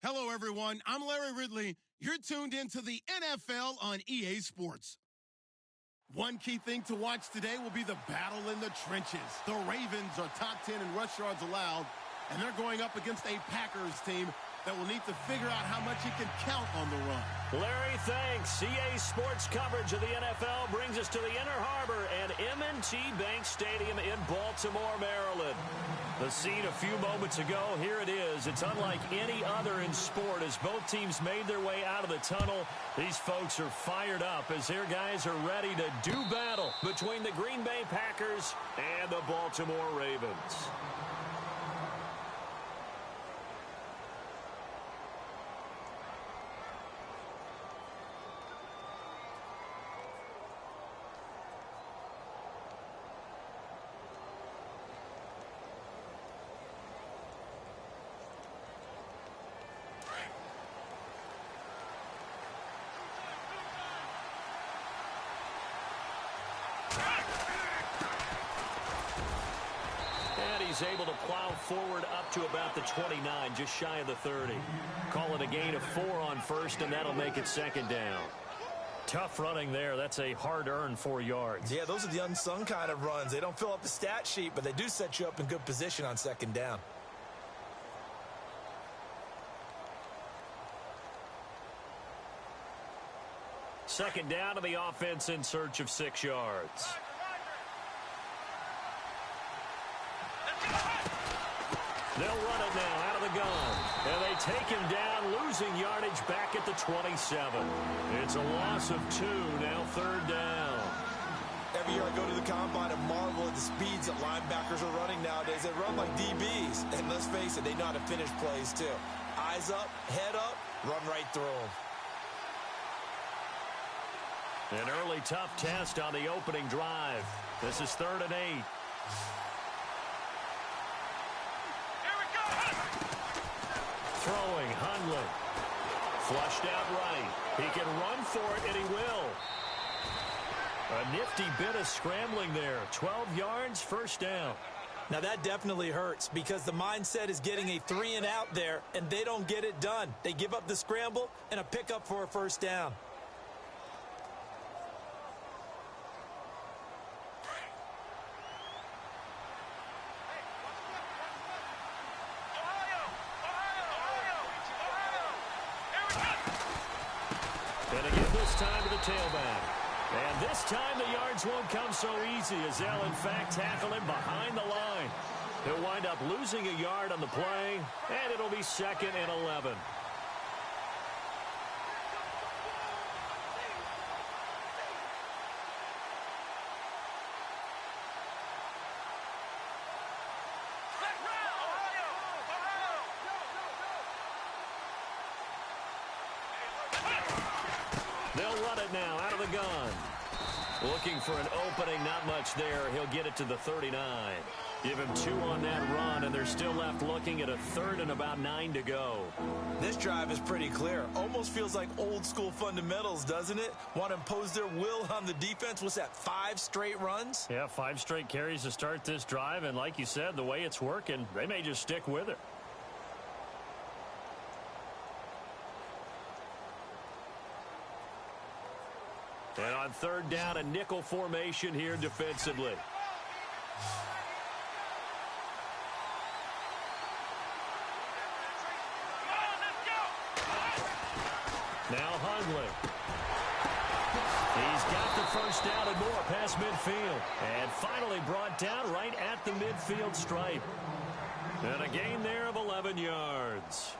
Hello, everyone. I'm Larry Ridley. You're tuned into the NFL on EA Sports. One key thing to watch today will be the battle in the trenches. The Ravens are top 10 in rush yards allowed, and they're going up against a Packers team that will need to figure out how much it can count on the run. Larry, thanks. EA Sports coverage of the NFL brings us to the Inner Harbor and M&T Bank Stadium in Baltimore, Maryland. The scene a few moments ago, here it is. It's unlike any other in sport as both teams made their way out of the tunnel. These folks are fired up as their guys are ready to do battle between the Green Bay Packers and the Baltimore Ravens. He's able to plow forward up to about the 29, just shy of the 30. Call it a gain of 4 on first, and that'll make it second down. Tough running there. That's a hard-earned 4 yards. Yeah, those are the unsung kind of runs. They don't fill up the stat sheet, but they do set you up in good position on second down. Second down to the offense in search of 6 yards. They'll run it now out of the gun. And they take him down, losing yardage back at the 27. It's a loss of 2, now third down. Every year I go to the combine and marvel at the speeds that linebackers are running nowadays. They run like DBs. And let's face it, they know how to finish plays too. Eyes up, head up, run right through them. An early tough test on the opening drive. This is 3rd and 8. Throwing, Hundley. Flushed out right. He can run for it, and he will. A nifty bit of scrambling there. 12 yards, first down. Now that definitely hurts because the mindset is getting a 3 and out there, and they don't get it done. They give up the scramble and a pickup for a first down. And again this time to the tailback. And this time the yards won't come so easy as they'll in fact tackle him behind the line. He'll wind up losing a yard on the play, and it'll be 2nd and 11. They'll run it now out of the gun. Looking for an opening, not much there. He'll get it to the 39. Give him 2 on that run, and they're still left looking at a 3rd and about 9 to go. This drive is pretty clear. Almost feels like old school fundamentals, doesn't it? Want to impose their will on the defense. What's that, 5 straight runs? Yeah, 5 straight carries to start this drive, and like you said, the way it's working, they may just stick with it. And on 3rd down, a nickel formation here defensively. Now Hundley. He's got the first down and more past midfield. And finally brought down right at the midfield stripe. And a gain there of 11 yards.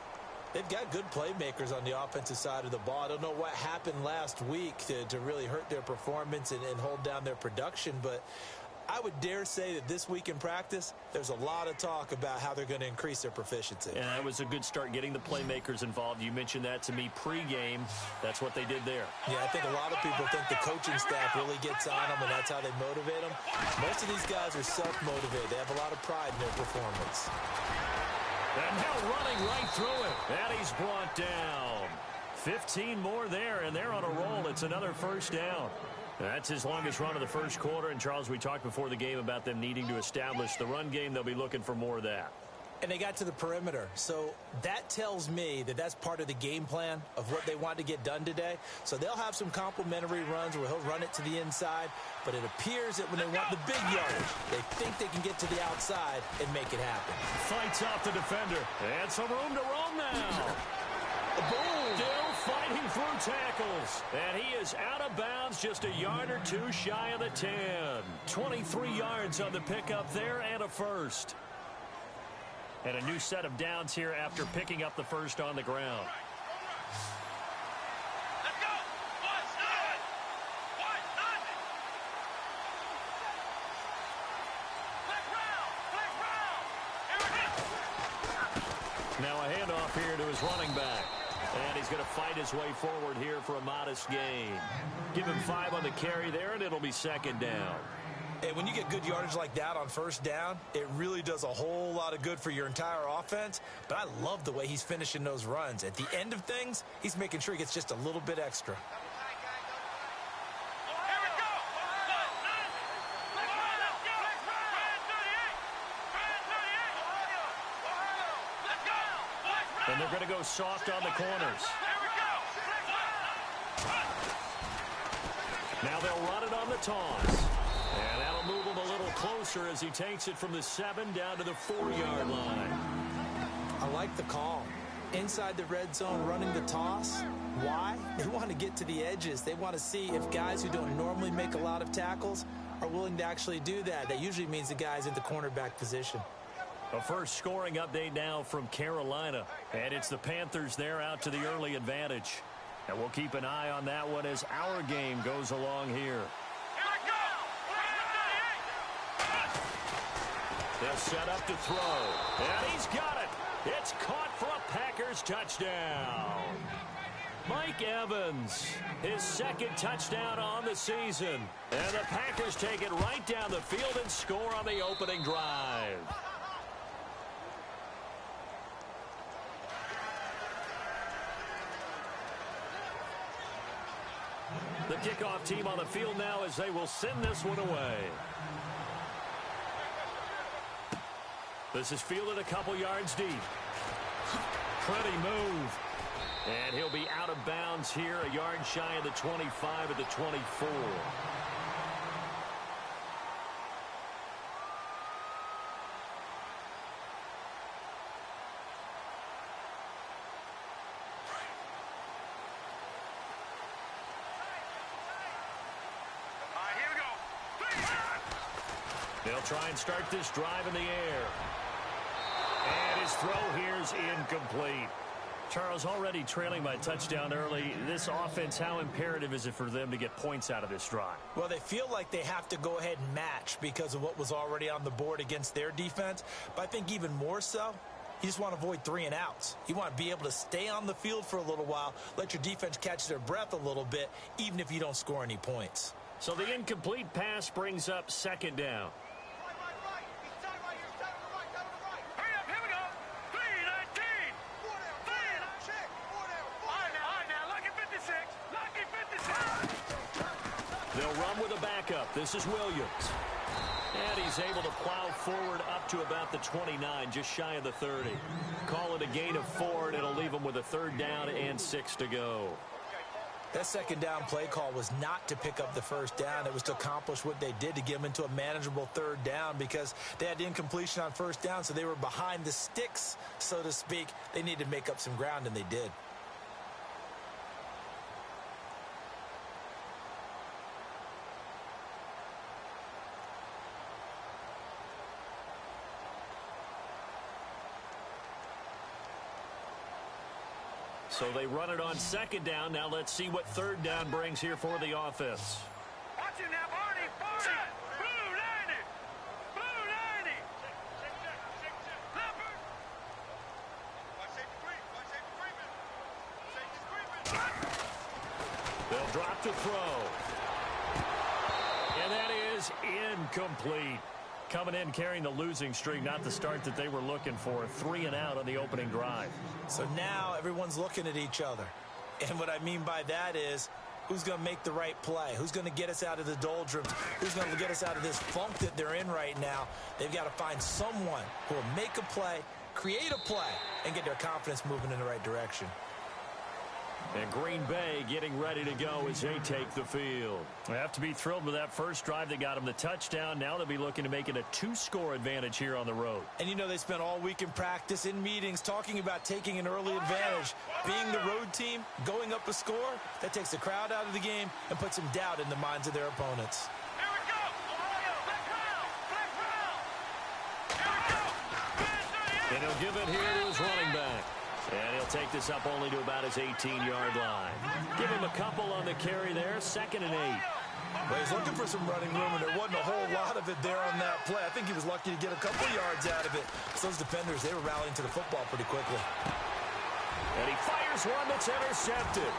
They've got good playmakers on the offensive side of the ball. I don't know what happened last week to really hurt their performance and hold down their production, but I would dare say that this week in practice, there's a lot of talk about how they're going to increase their proficiency. And that was a good start getting the playmakers involved. You mentioned that to me pregame. That's what they did there. Yeah, I think a lot of people think the coaching staff really gets on them, and that's how they motivate them. Most of these guys are self-motivated. They have a lot of pride in their performance. And now running right through it. And he's brought down. 15 more there, and they're on a roll. It's another first down. That's his longest run of the first quarter. And, Charles, we talked before the game about them needing to establish the run game. They'll be looking for more of that. and they got to the perimeter. So that tells me that that's part of the game plan of what they want to get done today. So they'll have some complementary runs where he'll run it to the inside, but it appears that when they want the big yardage, they think they can get to the outside and make it happen. Fights off the defender, and some room to roam now. Boom! Still fighting through tackles, and he is out of bounds just a yard or two shy of the 10. 23 yards on the pickup there and a first. And a new set of downs here after picking up the first on the ground. Let's go! Now a handoff here to his running back. And he's going to fight his way forward here for a modest gain. Give him 5 on the carry there, and it'll be second down. And when you get good yardage like that on first down, it really does a whole lot of good for your entire offense. But I love the way he's finishing those runs. At the end of things, he's making sure he gets just a little bit extra. And they're going to go soft on the corners. Now they'll run it on the toss. And that'll move him a little closer as he takes it from the 7 down to the 4-yard line. I like the call. Inside the red zone running the toss. Why? They want to get to the edges. They want to see if guys who don't normally make a lot of tackles are willing to actually do that. That usually means the guy's in the cornerback position. A first scoring update now from Carolina. And it's the Panthers there out to the early advantage. And we'll keep an eye on that one as our game goes along here. They'll set up to throw. And he's got it. It's caught for a Packers touchdown. Mike Evans, his second touchdown on the season. And the Packers take it right down the field and score on the opening drive. The kickoff team on the field now as they will send this one away. This is fielded a couple yards deep. Pretty move. And he'll be out of bounds here, a yard shy of the 25 at the 24. They'll try and start this drive in the air. And his throw here is incomplete. Charles, already trailing by a touchdown early. This offense, how imperative is it for them to get points out of this drive? Well, they feel like they have to go ahead and match because of what was already on the board against their defense. But I think even more so, you just want to avoid 3 and outs. You want to be able to stay on the field for a little while, let your defense catch their breath a little bit, even if you don't score any points. So the incomplete pass brings up second down. They'll run with a backup. This is Williams. And he's able to plow forward up to about the 29, just shy of the 30. Call it a gain of 4, and it'll leave him with a 3rd down and 6 to go. That second down play call was not to pick up the first down. It was to accomplish what they did to get them into a manageable 3rd down because they had incompletion on first down, so they were behind the sticks, so to speak. They needed to make up some ground, and they did. So they run it on second down. Now let's see what 3rd down brings here for the offense. Watch it now, Barney. Blue 90. Blue 90. Leopard. Watch safety creep. Watch safety creeping. Safety's creeping. They'll drop to throw. And that is incomplete. Coming in carrying the losing streak, not the start that they were looking for. 3 and out on the opening drive. So now everyone's looking at each other. And what I mean by that is, who's going to make the right play? Who's going to get us out of the doldrums? Who's going to get us out of this funk that they're in right now? They've got to find someone who will make a play create a play, and get their confidence moving in the right direction. And Green Bay getting ready to go as they take the field. They have to be thrilled with that first drive that got them the touchdown. Now they'll be looking to make it a 2-score advantage here on the road. And you know they spent all week in practice, in meetings, talking about taking an early advantage. Being the road team, going up a score, that takes the crowd out of the game and puts some doubt in the minds of their opponents. Here we go. Ohio, black round. Here we go. And he'll give it here to his running back. And he'll take this up only to about his 18-yard line. Give him a couple on the carry there, 2nd and 8. Well, he's looking for some running room, and there wasn't a whole lot of it there on that play. I think he was lucky to get a couple yards out of it. So those defenders, they were rallying to the football pretty quickly. And he fires one that's intercepted.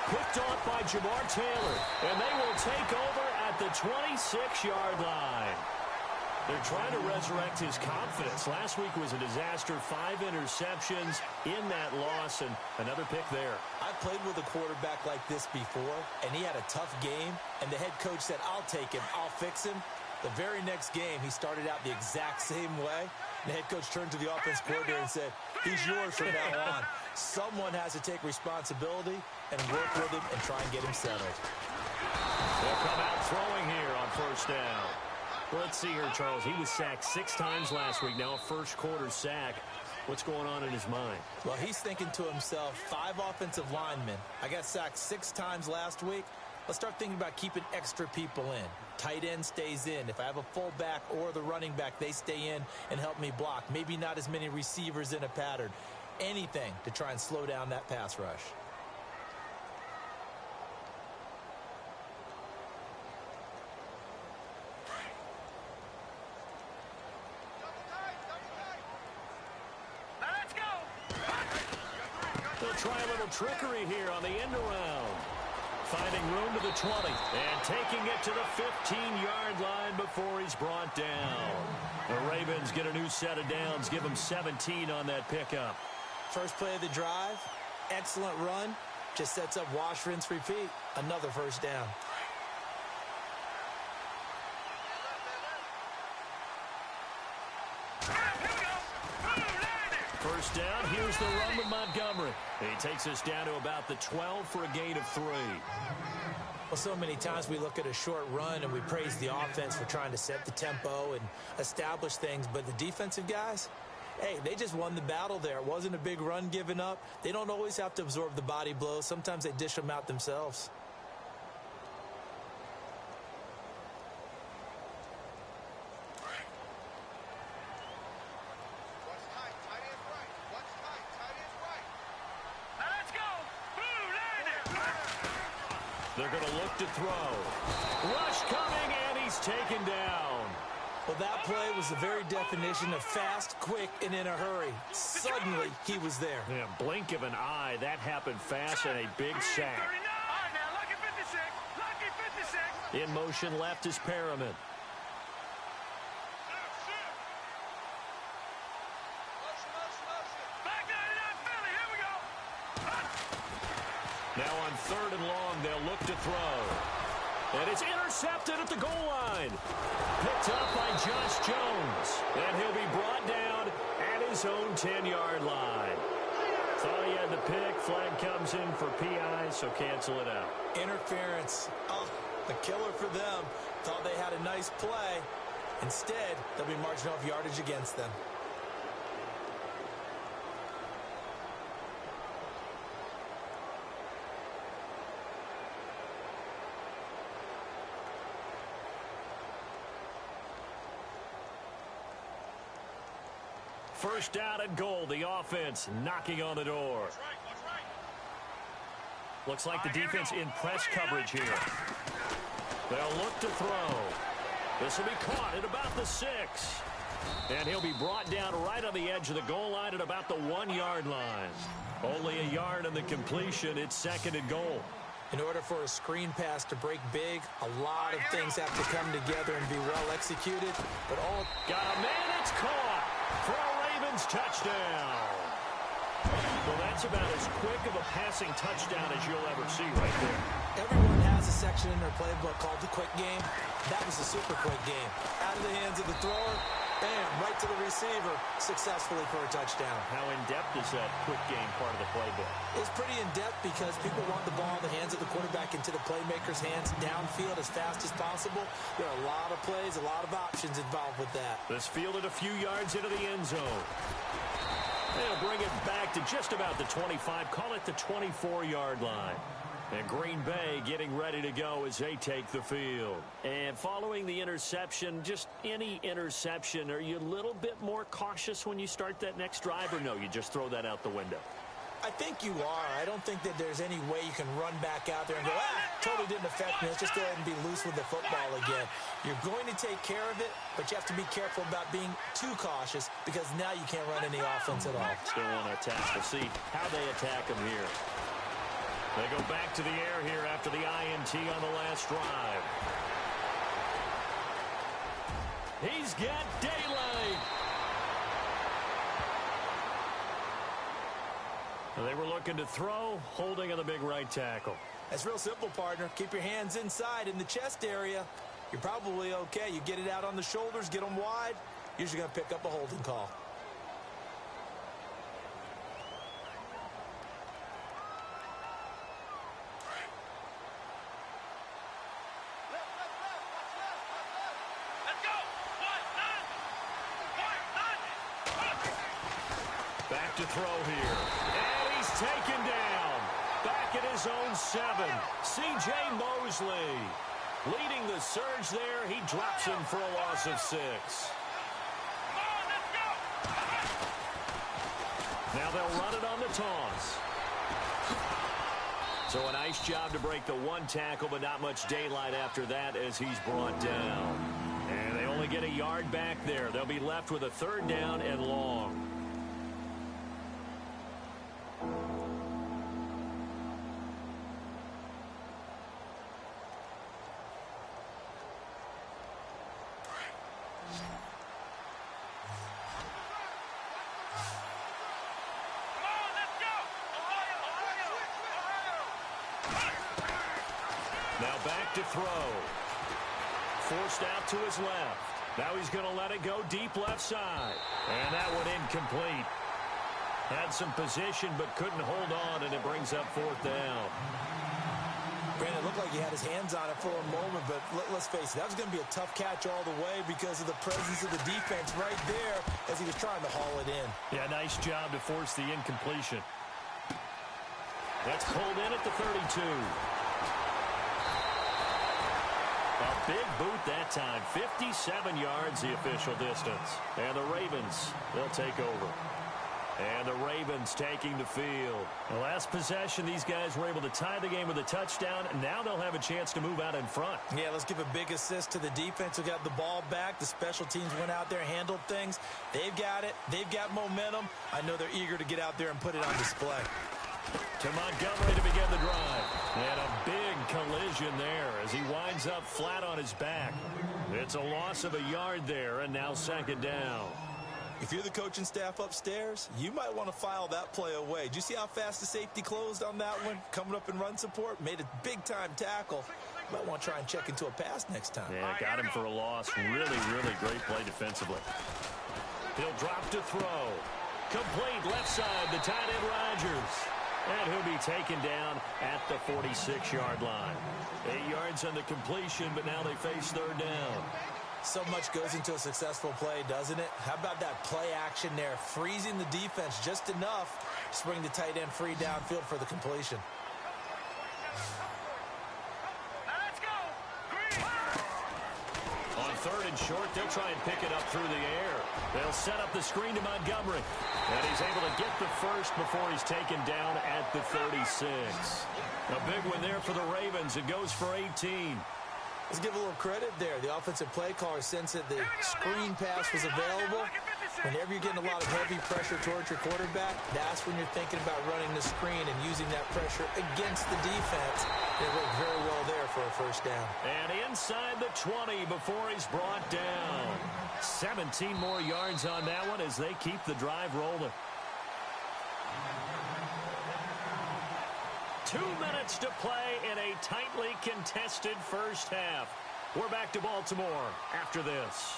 Picked off by Jamar Taylor. And they will take over at the 26-yard line. They're trying to resurrect his confidence. Last week was a disaster. 5 interceptions in that loss, and another pick there. I played with a quarterback like this before, and he had a tough game, and the head coach said, I'll take him, I'll fix him. The very next game, he started out the exact same way. The head coach turned to the offense coordinator and said, he's yours from now on. Someone has to take responsibility and work with him and try and get him settled. They'll come out throwing here on first down. Well, let's see here, Charles. He was sacked 6 times last week. Now a first-quarter sack. What's going on in his mind? Well, he's thinking to himself, 5 offensive linemen. I got sacked 6 times last week. Let's start thinking about keeping extra people in. Tight end stays in. If I have a fullback or the running back, they stay in and help me block. Maybe not as many receivers in a pattern. Anything to try and slow down that pass rush. They'll try a little trickery here on the end around. Finding room to the 20 and taking it to the 15-yard line before he's brought down. The Ravens get a new set of downs, give them 17 on that pickup. First play of the drive, excellent run, just sets up wash, rinse, repeat. Another first down. First down, here's the run with Montgomery. He takes us down to about the 12 for a gain of 3. Well, so many times we look at a short run and we praise the offense for trying to set the tempo and establish things, but the defensive guys, hey, they just won the battle there. It wasn't a big run given up. They don't always have to absorb the body blows. Sometimes they dish them out themselves. They're going to look to throw. Rush coming, and he's taken down. Well, that play was the very definition of fast, quick, and in a hurry. Suddenly, he was there. Yeah, blink of an eye. That happened fast and a big sack. In motion left is Perriman. Now on 3rd and long, they'll look to throw. And it's intercepted at the goal line. Picked up by Josh Jones. And he'll be brought down at his own 10-yard line. Thought he had the pick. Flag comes in for PI, so cancel it out. Interference. Oh, a killer for them. Thought they had a nice play. Instead, they'll be marching off yardage against them. First down and goal. The offense knocking on the door. Looks like the defense in press coverage here. They'll look to throw. This will be caught at about the 6. And he'll be brought down right on the edge of the goal line at about the 1-yard line. Only a yard on the completion. It's 2nd and goal. In order for a screen pass to break big, a lot of things have to come together and be well executed. But all got a man, it's caught for a Ravens touchdown. Well, that's about as quick of a passing touchdown as you'll ever see right there. Everyone has a section in their playbook called the quick game. That was a super quick game. Out of the hands of the thrower, Bam, right to the receiver, successfully for a touchdown. How in-depth is that quick game part of the playbook? It's pretty in-depth because people want the ball in the hands of the quarterback into the playmaker's hands downfield as fast as possible. There are a lot of plays, a lot of options involved with that. This fielded a few yards into the end zone. They'll bring it back to just about the 25. Call it the 24-yard line. And Green Bay getting ready to go as they take the field. And following the interception, just any interception, are you a little bit more cautious when you start that next drive, or no, you just throw that out the window? I think you are. I don't think that there's any way you can run back out there and go, totally didn't affect me. Let's just go ahead and be loose with the football again. You're going to take care of it, but you have to be careful about being too cautious because now you can't run any offense at all. Still want to attack. We'll see how they attack them here. They go back to the air here after the INT on the last drive. He's got daylight. They were looking to throw, holding on the big right tackle. That's real simple, partner. Keep your hands inside in the chest area. You're probably okay. You get it out on the shoulders, get them wide. Usually going to pick up a holding call. Back to throw here. And he's taken down. Back at his own 7. C.J. Mosley leading the surge there. He drops him for a loss of 6. Now they'll run it on the toss. So a nice job to break the one tackle, but not much daylight after that as he's brought down. And they only get a yard back there. They'll be left with a 3rd down and long. Now back to throw. Forced out to his left. Now he's going to let it go deep left side. And that one incomplete. Had some position but couldn't hold on, and it brings up 4th down. Brandon, it looked like he had his hands on it for a moment, but let's face it, that was going to be a tough catch all the way because of the presence of the defense right there as he was trying to haul it in. Yeah, nice job to force the incompletion. That's pulled in at the 32. A big boot that time. 57 yards the official distance. And the Ravens, they'll take over. And the Ravens taking the field. The last possession, these guys were able to tie the game with a touchdown, and now they'll have a chance to move out in front. Yeah, let's give a big assist to the defense who got the ball back. The special teams went out there, handled things. They've got it. They've got momentum. I know they're eager to get out there and put it on display. To Montgomery to begin the drive. And a big collision there as he winds up flat on his back. It's a loss of a yard there, and now 2nd down. If you're the coaching staff upstairs, you might want to file that play away. Did you see how fast the safety closed on that one? Coming up in run support, made a big-time tackle. Might want to try and check into a pass next time. Yeah, got him for a loss. Really, really great play defensively. He'll drop to throw. Complete left side, the tight end Rodgers. And he'll be taken down at the 46-yard line. 8 yards on the completion, but now they face 3rd down. So much goes into a successful play, doesn't it? How about that play action there? Freezing the defense just enough to bring the tight end free downfield for the completion. Let's go. On 3rd and short, they'll try and pick it up through the air. They'll set up the screen to Montgomery. And he's able to get the first before he's taken down at the 36. A big one there for the Ravens. It goes for 18. Let's give a little credit there. The offensive play caller sensed that the screen pass was available. Whenever you're getting a lot of heavy pressure towards your quarterback, that's when you're thinking about running the screen and using that pressure against the defense. It worked very well there for a 1st down. And inside the 20 before he's brought down. 17 more yards on that one as they keep the drive rolling. 2 minutes to play in a tightly contested 1st half. We're back to Baltimore after this.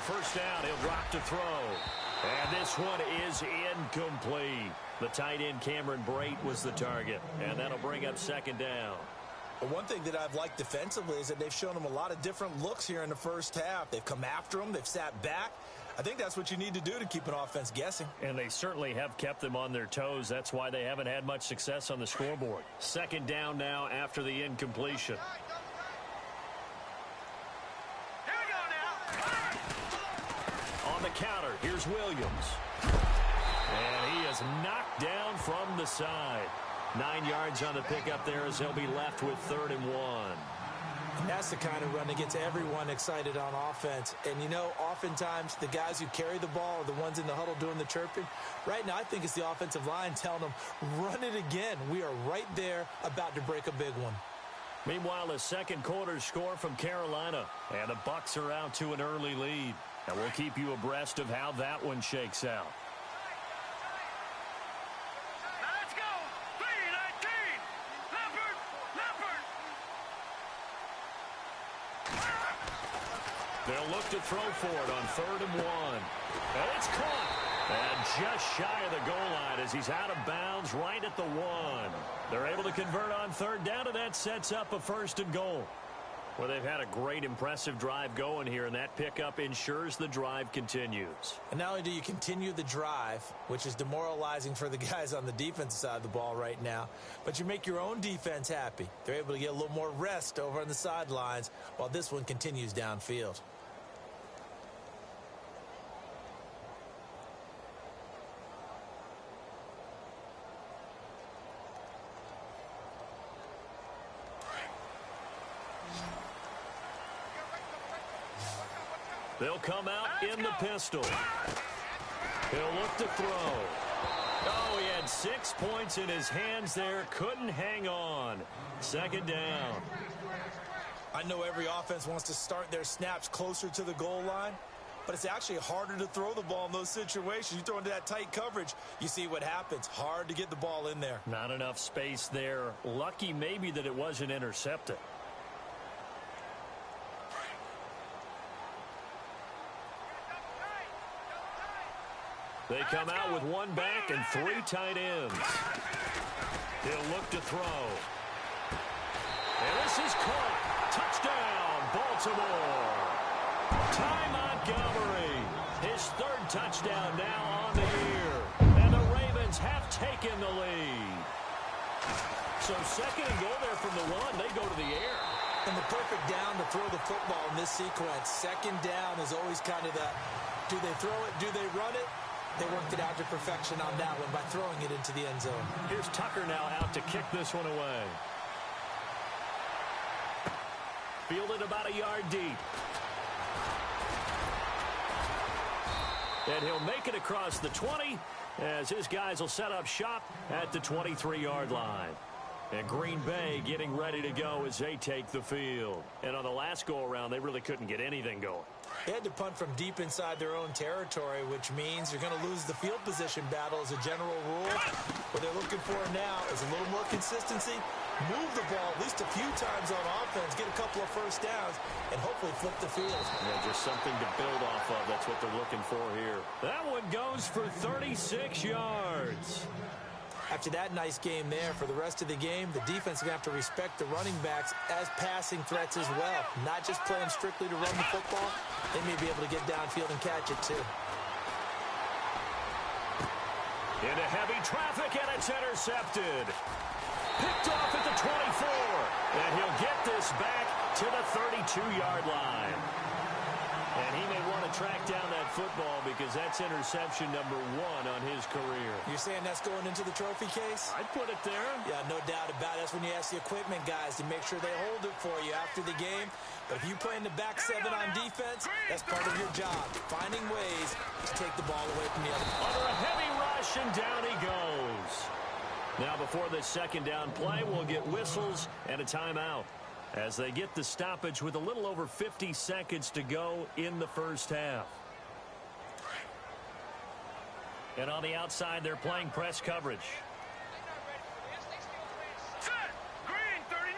first down. He'll drop to throw. And this one is incomplete. The tight end Cameron Brate was the target. And that'll bring up second down. But one thing that I've liked defensively is that they've shown them a lot of different looks here in the first half. They've come after them. They've sat back. I think that's what you need to do to keep an offense guessing. And they certainly have kept them on their toes. That's why they haven't had much success on the scoreboard. Second down now after the incompletion. Here we go now. On the counter, here's Williams. And he is knocked down from the side. 9 yards on the pickup there as he'll be left with 3rd and 1. And that's the kind of run that gets everyone excited on offense. And, you know, oftentimes the guys who carry the ball are the ones in the huddle doing the chirping. Right now, I think it's the offensive line telling them, run it again. We are right there about to break a big one. Meanwhile, a second quarter score from Carolina. And the Bucs are out to an early lead. And we'll keep you abreast of how that one shakes out. Now let's go. 3-19. Leopard. They'll look to throw for it on 3rd and 1. And it's caught. And just shy of the goal line as he's out of bounds right at the 1. They're able to convert on 3rd down, and that sets up a 1st and goal. Well, they've had a great, impressive drive going here, and that pickup ensures the drive continues. And not only do you continue the drive, which is demoralizing for the guys on the defensive side of the ball right now, but you make your own defense happy. They're able to get a little more rest over on the sidelines while this one continues downfield. They'll come out in the pistol. He'll look to throw. Oh, he had 6 points in his hands there. Couldn't hang on. 2nd down. I know every offense wants to start their snaps closer to the goal line, but it's actually harder to throw the ball in those situations. You throw into that tight coverage, you see what happens. Hard to get the ball in there. Not enough space there. Lucky maybe that it wasn't intercepted. They come out with 1 back and 3 tight ends. He'll look to throw. And this is caught. Touchdown, Baltimore. Ty Montgomery. His 3rd touchdown now on the year. And the Ravens have taken the lead. So 2nd and goal there from the 1. They go to the air. And the perfect down to throw the football in this sequence. 2nd down is always kind of that. Do they throw it? Do they run it? They worked it out to perfection on that one by throwing it into the end zone. Here's Tucker now out to kick this one away. Fielded about a yard deep. And he'll make it across the 20 as his guys will set up shop at the 23-yard line. And Green Bay getting ready to go as they take the field. And on the last go-around, they really couldn't get anything going. They had to punt from deep inside their own territory, which means you're going to lose the field position battle as a general rule. What they're looking for now is a little more consistency, move the ball at least a few times on offense, get a couple of first downs, and hopefully flip the field. Yeah, just something to build off of. That's what they're looking for here. That one goes for 36 yards. After that nice game there, for the rest of the game, the defense is going to have to respect the running backs as passing threats as well. Not just playing strictly to run the football. They may be able to get downfield and catch it too. Into heavy traffic, and it's intercepted. Picked off at the 24. And he'll get this back to the 32-yard line. And he may want to track down that football because that's interception number 1 on his career. You're saying that's going into the trophy case? I'd put it there. Yeah, no doubt about it. That's when you ask the equipment guys to make sure they hold it for you after the game. But if you play in the back 7 on defense, that's part of your job, finding ways to take the ball away from the other. Under a heavy rush, and down he goes. Now, before this 2nd down play, we'll get whistles and a timeout as they get the stoppage with a little over 50 seconds to go in the first half. And on the outside, they're playing press coverage. Set. Green 39.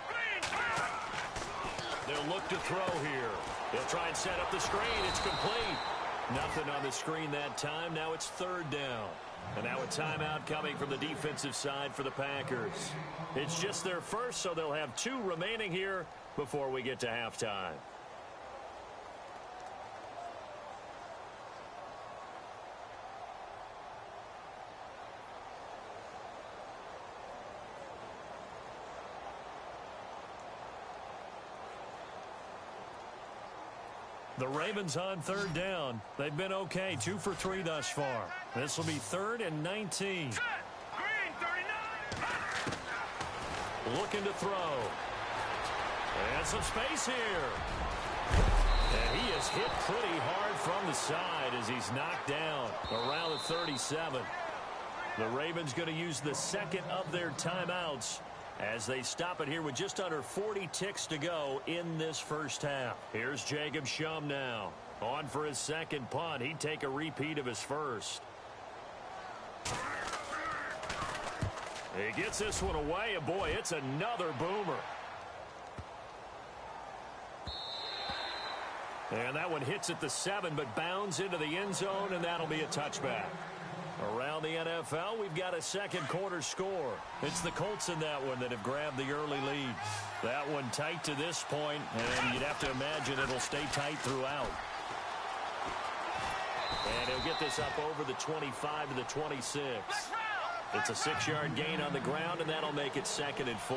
Green 12. They'll look to throw here. He'll try and set up the screen. It's complete. Nothing on the screen that time. Now it's third down. And now a timeout coming from the defensive side for the Packers. It's just their first, so they'll have 2 remaining here before we get to halftime. The Ravens on third down. They've been okay, 2 for 3 thus far. This will be 3rd and 19. Looking to throw. And some space here. And he is hit pretty hard from the side as he's knocked down around the 37. The Ravens going to use the second of their timeouts as they stop it here with just under 40 ticks to go in this first half. Here's Jacob Shum now. On for his second punt. He'd take a repeat of his first. He gets this one away, and boy, it's another boomer. And that one hits at the 7, but bounds into the end zone, and that'll be a touchback. Around the NFL, we've got a second quarter score. It's the Colts in that one that have grabbed the early lead. That one tight to this point, and you'd have to imagine it'll stay tight throughout. And he'll get this up over the 25 to the 26. It's a 6-yard gain on the ground, and that'll make it 2nd and 4.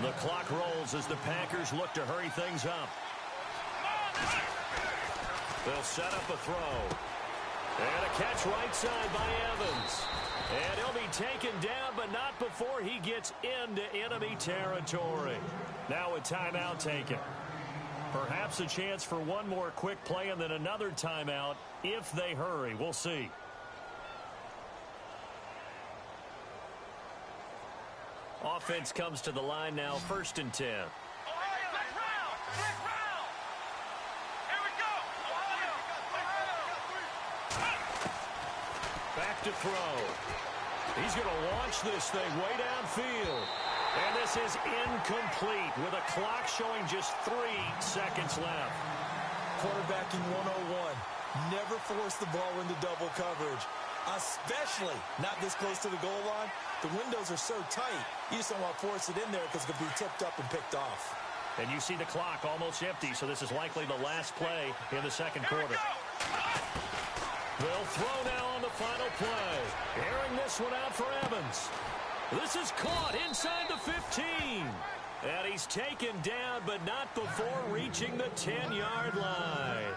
The clock rolls as the Packers look to hurry things up. They'll set up a throw. And a catch right side by Evans. And he'll be taken down, but not before he gets into enemy territory. Now a timeout taken. Perhaps a chance for one more quick play and then another timeout if they hurry. We'll see. Offense comes to the line now, 1st and 10. Back to throw. He's going to launch this thing way downfield. And this is incomplete with a clock showing just 3 seconds left. Quarterbacking 101. Never force the ball into double coverage, especially not this close to the goal line. The windows are so tight, you just don't want to force it in there because it could be tipped up and picked off. And you see the clock almost empty, so this is likely the last play in the second quarter. They'll throw now on the final play. Airing this one out for Evans. This is caught inside the 15. And he's taken down, but not before reaching the 10-yard line.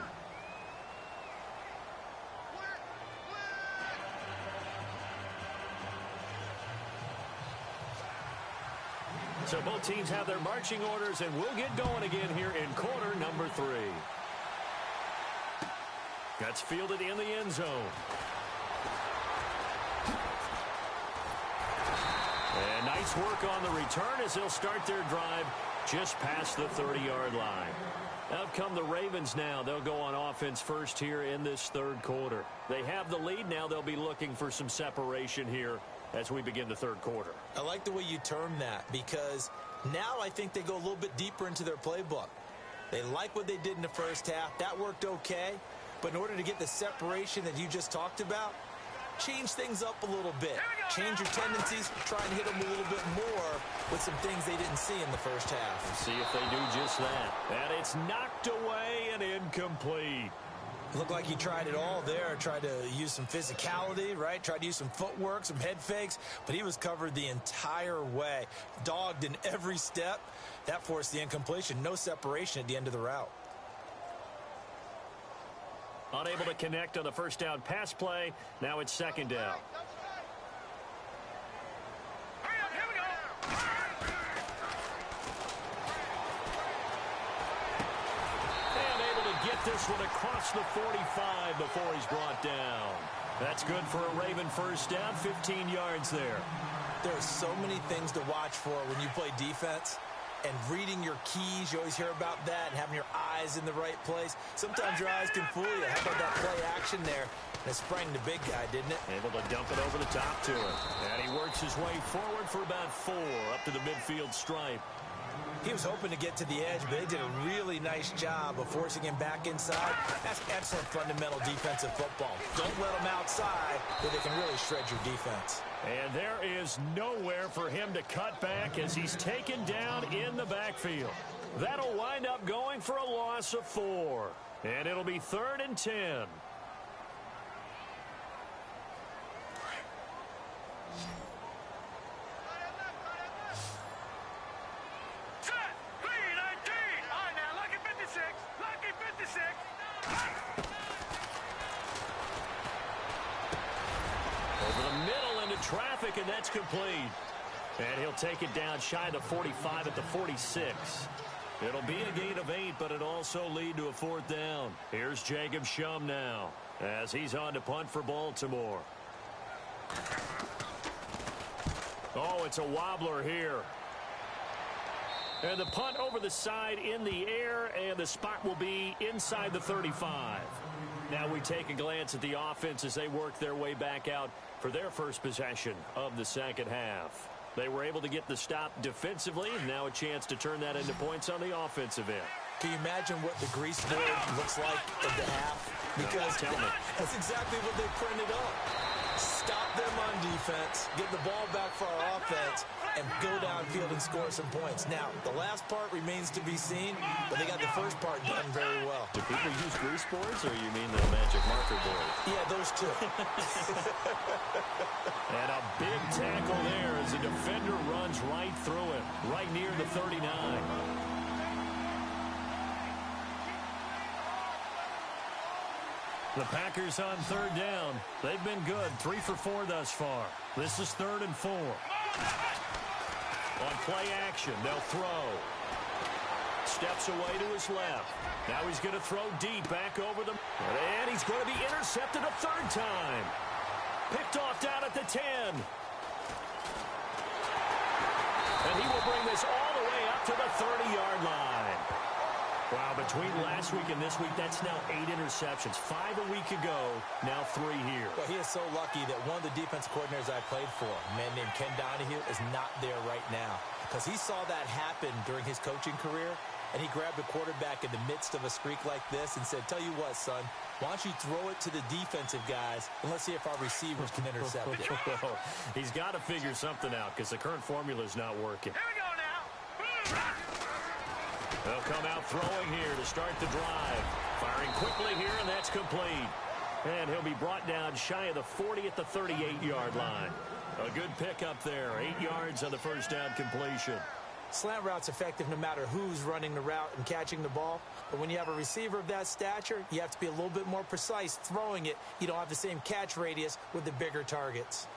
So both teams have their marching orders, and we'll get going again here in quarter number 3. That's fielded in the end zone. And nice work on the return as they'll start their drive just past the 30-yard line. Out come the Ravens now. They'll go on offense first here in this third quarter. They have the lead now. They'll be looking for some separation here as we begin the third quarter. I like the way you term that because now I think they go a little bit deeper into their playbook. They like what they did in the first half. That worked okay. But in order to get the separation that you just talked about, change things up a little bit. Change your tendencies. Try and hit them a little bit more with some things they didn't see in the first half. Let's see if they do just that. And it's knocked away and incomplete. Looked like he tried it all there. Tried to use some physicality, right? Tried to use some footwork, some head fakes, but he was covered the entire way. Dogged in every step. That forced the incompletion. No separation at the end of the route. Unable to connect on the first down pass play. Now it's second down. Get this one across the 45 before he's brought down. That's good for a Raven first down, 15 yards there. There are so many things to watch for when you play defense. And reading your keys, you always hear about that, and having your eyes in the right place. Sometimes your eyes can fool you. How about that play action there? And it sprang the big guy, didn't it? Able to dump it over the top to him. And he works his way forward for about 4 up to the midfield stripe. He was hoping to get to the edge, but they did a really nice job of forcing him back inside. That's excellent fundamental defensive football. Don't let them outside where they can really shred your defense. And there is nowhere for him to cut back as he's taken down in the backfield. That'll wind up going for a loss of 4. And it'll be 3rd and 10. Traffic, and that's complete. And he'll take it down shy of the 45 at the 46. It'll be a gain of 8, but it'll also lead to a 4th down. Here's Jacob Shum now as he's on to punt for Baltimore. Oh, it's a wobbler here. And the punt over the side in the air, and the spot will be inside the 35. Now we take a glance at the offense as they work their way back out for their first possession of the second half. They were able to get the stop defensively, and now a chance to turn that into points on the offensive end. Can you imagine what the grease board looks like at the half? Because that's exactly what they printed up. Stop them on defense, get the ball back for our offense, and go downfield and score some points. Now, the last part remains to be seen, but they got the first part done very well. Do people use grease boards, or you mean the magic marker board? Yeah, those two. And a big tackle there as the defender runs right through him, right near the 39. The Packers on 3rd down. They've been good, 3 for 4 thus far. This is 3rd and 4. On play action, they'll throw. Steps away to his left. Now he's going to throw deep back over them. And he's going to be intercepted a 3rd time. Picked off down at the 10. And he will bring this all the way up to the 30-yard line. Wow, between last week and this week, that's now 8 interceptions. 5 a week ago, now 3 here. Well, he is so lucky that one of the defense coordinators I played for, a man named Ken Donahue, is not there right now. Because he saw that happen during his coaching career, and he grabbed a quarterback in the midst of a streak like this and said, tell you what, son, why don't you throw it to the defensive guys, and let's see if our receivers can intercept it. Well, he's got to figure something out because the current formula is not working. Here we go now. They'll come out throwing here to start the drive. Firing quickly here, and that's complete. And he'll be brought down shy of the 40 at the 38-yard line. A good pickup there. 8 yards on the first down completion. Slant route's effective no matter who's running the route and catching the ball. But when you have a receiver of that stature, you have to be a little bit more precise throwing it. You don't have the same catch radius with the bigger targets.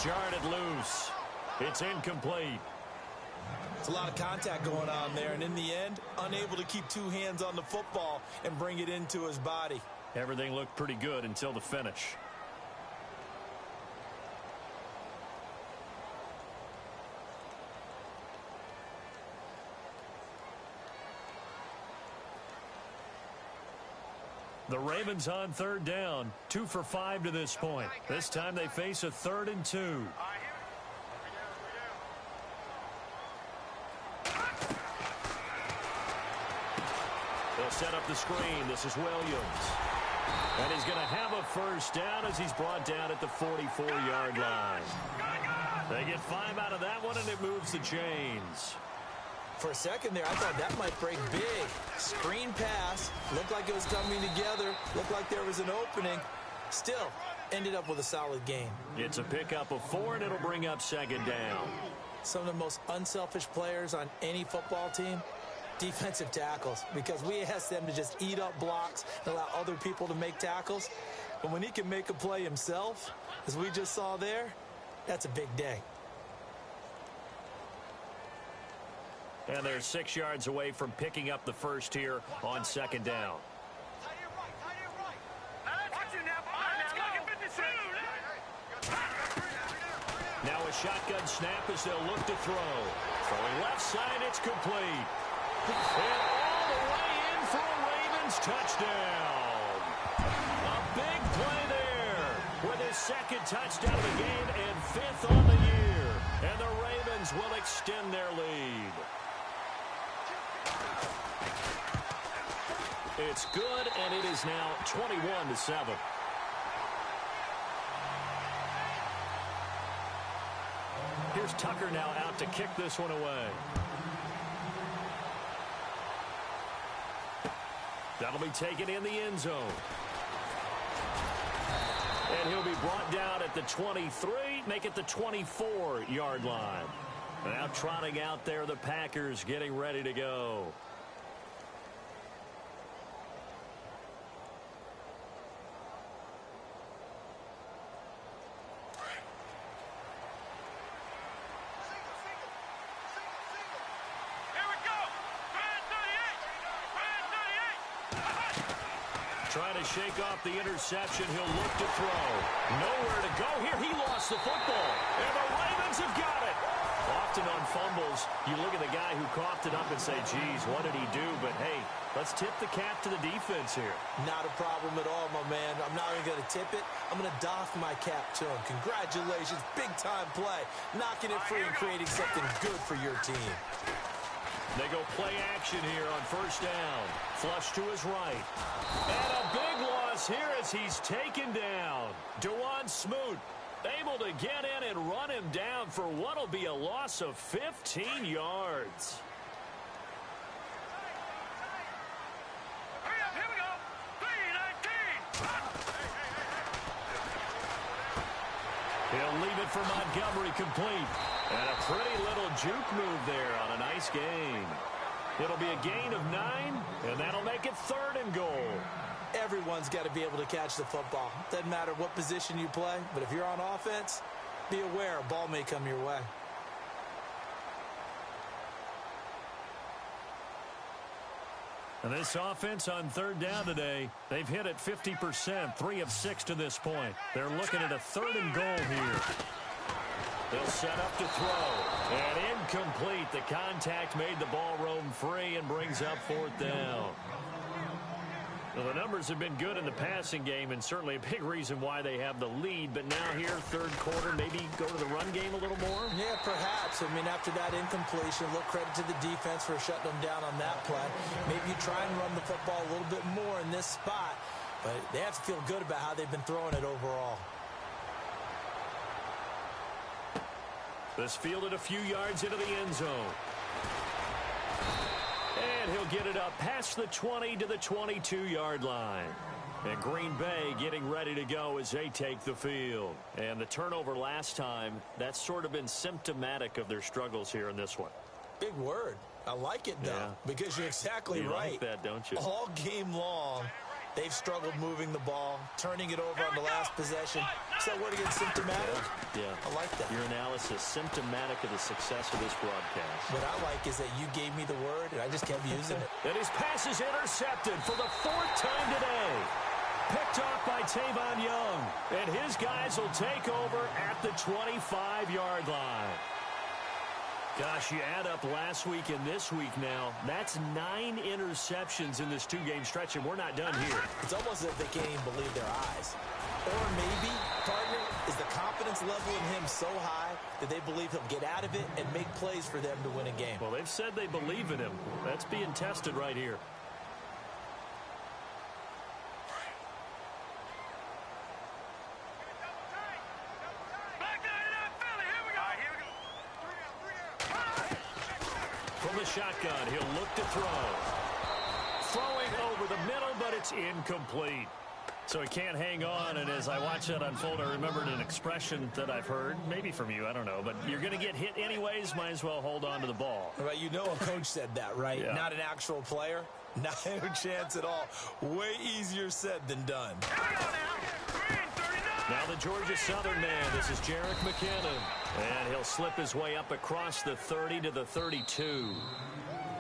Jarred loose. It's incomplete. It's a lot of contact going on there, and in the end, unable to keep 2 hands on the football and bring it into his body. Everything looked pretty good until the finish. The Ravens on 3rd down, 2 for 5 to this point. This time they face a 3rd and 2. They'll set up the screen. This is Williams. And he's going to have a first down as he's brought down at the 44-yard line. They get 5 out of that one, and it moves the chains. For a second there, I thought that might break big. Screen pass. Looked like it was coming together. Looked like there was an opening. Still, ended up with a solid game. It's a pickup of 4, and it'll bring up 2nd down. Some of the most unselfish players on any football team, defensive tackles. Because we ask them to just eat up blocks and allow other people to make tackles. But when he can make a play himself, as we just saw there, that's a big day. And they're 6 yards away from picking up the first here on 2nd down. Now a shotgun snap as they'll look to throw. Throwing left side, it's complete. And all the way in for a Ravens touchdown. A big play there with his second touchdown of the game and 5th on the year. And the Ravens will extend their lead. It's good, and it is now 21-7. Here's Tucker now out to kick this one away. That'll be taken in the end zone. And he'll be brought down at the 23, make it the 24-yard line. Now trotting out there, the Packers getting ready to go. Trying to shake off the interception. He'll look to throw. Nowhere to go here. He lost the football. And the Ravens have got it. Often on fumbles, you look at the guy who coughed it up and say, geez, what did he do? But, hey, let's tip the cap to the defense here. Not a problem at all, my man. I'm not even going to tip it. I'm going to doff my cap to him. Congratulations. Big-time play. Knocking it free and creating something good for your team. They go play action here on first down. Flush to his right. And a big loss here as he's taken down. Dewan Smoot able to get in and run him down for what will be a loss of 15 yards. Hurry up, here we go. 3-19. He'll leave it for Montgomery complete. And a pretty little juke move there on a nice gain. It'll be a gain of 9, and that'll make it 3rd and goal. Everyone's got to be able to catch the football. Doesn't matter what position you play, but if you're on offense, be aware a ball may come your way. And this offense on 3rd down today, they've hit it 50%, 3 of 6 to this point. They're looking at a 3rd and goal here. They'll set up to throw. And incomplete. The contact made the ball roam free and brings up 4th down. Well, the numbers have been good in the passing game and certainly a big reason why they have the lead. But now here, 3rd quarter, maybe go to the run game a little more? Yeah, perhaps. I mean, after that incompletion, look, credit to the defense for shutting them down on that play. Maybe you try and run the football a little bit more in this spot. But they have to feel good about how they've been throwing it overall. This fielded a few yards into the end zone. And he'll get it up past the 20 to the 22-yard line. And Green Bay getting ready to go as they take the field. And the turnover last time, that's sort of been symptomatic of their struggles here in this one. Big word. I like it, though, yeah. Because you're exactly you right. Like that, don't you? All game long, they've struggled moving the ball, turning it over on the last possession. Is that word again, symptomatic? Yeah. I like that. Your analysis, symptomatic of the success of this broadcast. What I like is that you gave me the word, and I just kept using it. And his pass is intercepted for the 4th time today. Picked off by Tavon Young. And his guys will take over at the 25-yard line. Gosh, you add up last week and this week now, that's 9 interceptions in this 2-game stretch, and we're not done here. It's almost as if they can't even believe their eyes. Or maybe, partner, is the confidence level in him so high that they believe he'll get out of it and make plays for them to win a game. Well, they've said they believe in him. That's being tested right here. From the shotgun, he'll look to throw. Throwing over the middle, but it's incomplete. So he can't hang on, and as I watch that unfold, I remembered an expression that I've heard, maybe from you, I don't know, but you're going to get hit anyways, might as well hold on to the ball. Right, you know a coach said that, right? Yeah. Not an actual player. Not a chance at all. Way easier said than done. Now the Georgia Southern man, this is Jerick McKinnon. And he'll slip his way up across the 30 to the 32.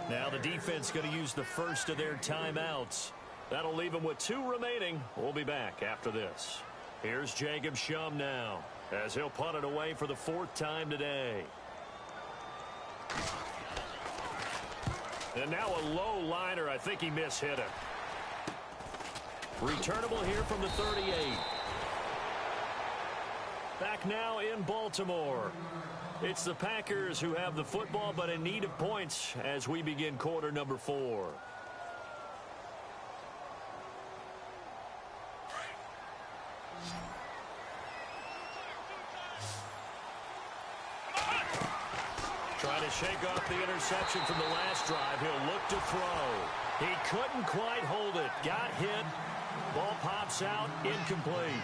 Now the defense going to use the first of their timeouts. That'll leave them with 2 remaining. We'll be back after this. Here's Jacob Shum now, as he'll punt it away for the 4th time today. And now a low liner. I think he mishit it. Returnable here from the 38. Back now in Baltimore. It's the Packers who have the football, but in need of points as we begin quarter number 4. Trying to shake off the interception from the last drive. He'll look to throw. He couldn't quite hold it. Got hit. Ball pops out. Incomplete.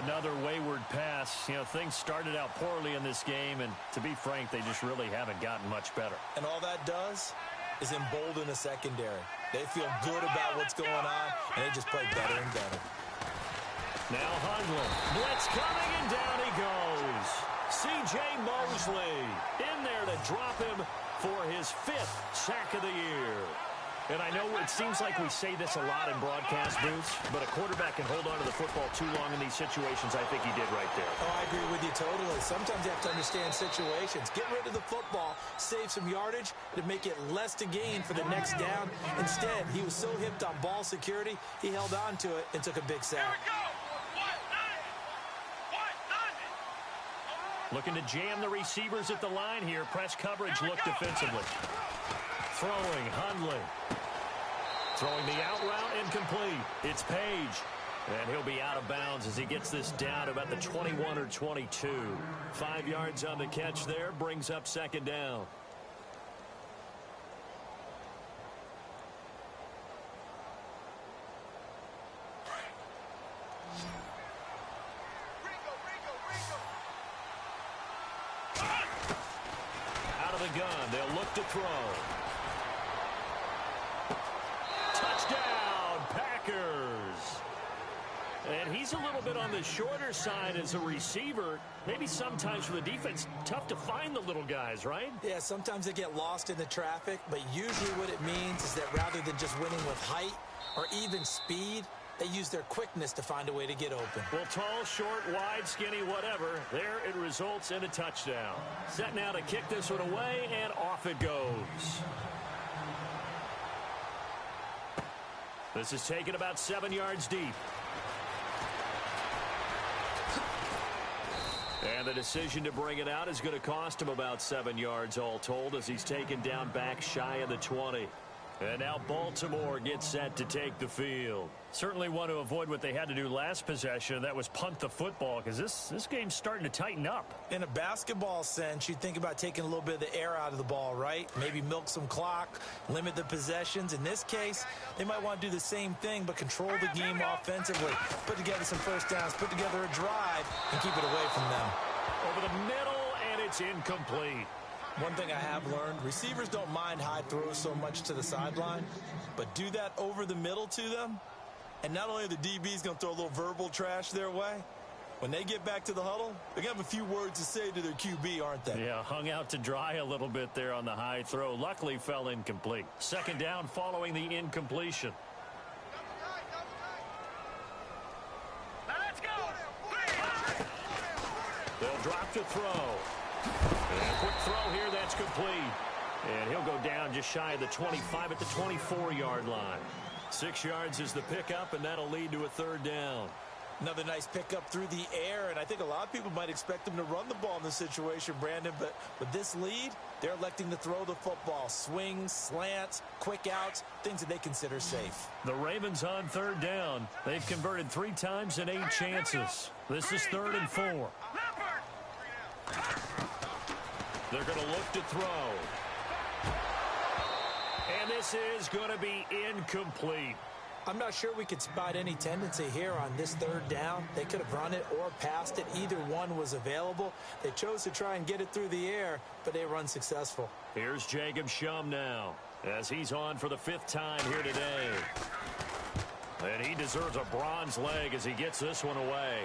Another wayward pass. You know, things started out poorly in this game, and to be frank, they just really haven't gotten much better. And all that does is embolden a secondary. They feel good about what's going on, and they just play better and better. Now Hundley. Blitz coming, and down he goes. C.J. Mosley in there to drop him for his 5th sack of the year. And I know it seems like we say this a lot in broadcast booths, but a quarterback can hold on to the football too long in these situations. I think he did right there. Oh, I agree with you totally. Sometimes you have to understand situations. Get rid of the football, save some yardage to make it less to gain for the next down. Instead, he was so hipped on ball security, he held on to it and took a big sack. Looking to jam the receivers at the line here. Press coverage look defensively. Throwing, Hundley. Throwing the out route, incomplete. It's Page. And he'll be out of bounds as he gets this down about the 21 or 22. 5 yards on the catch there, brings up second down. Out of the gun, they'll look to throw. Touchdown, Packers. And he's a little bit on the shorter side as a receiver. Maybe sometimes for the defense, tough to find the little guys, right? Yeah, sometimes they get lost in the traffic, but usually what it means is that rather than just winning with height or even speed, they use their quickness to find a way to get open. Well, tall, short, wide, skinny, whatever. There it results in a touchdown. Set now to kick this one away, and off it goes. This is taken about 7 yards deep. And the decision to bring it out is going to cost him about 7 yards all told as he's taken down back shy of the 20. And now Baltimore gets set to take the field. Certainly want to avoid what they had to do last possession. That was punt the football because this game's starting to tighten up. In a basketball sense, you think about taking a little bit of the air out of the ball, right? Maybe milk some clock, limit the possessions. In this case, they might want to do the same thing but control the game offensively. Put together some first downs, put together a drive, and keep it away from them. Over the middle, and it's incomplete. One thing I have learned, receivers don't mind high throws so much to the sideline, but do that over the middle to them, and not only are the DBs going to throw a little verbal trash their way, when they get back to the huddle, they're going to have a few words to say to their QB, aren't they? Yeah, hung out to dry a little bit there on the high throw. Luckily fell incomplete. Second down following the incompletion. Let's go. They'll drop to throw. And a quick throw here, that's complete. And he'll go down just shy of the 25 at the 24-yard line. 6 yards is the pickup, and that'll lead to a third down. Another nice pickup through the air, and I think a lot of people might expect them to run the ball in this situation, Brandon, but with this lead, they're electing to throw the football. Swings, slants, quick outs, things that they consider safe. The Ravens on third down. They've converted 3 times in 8 chances. This is 3rd and 4. They're going to look to throw. And this is going to be incomplete. I'm not sure we could spot any tendency here on this third down. They could have run it or passed it. Either one was available. They chose to try and get it through the air, but they were unsuccessful. Here's Jacob Shum now as he's on for the 5th time here today. And he deserves a bronze leg as he gets this one away.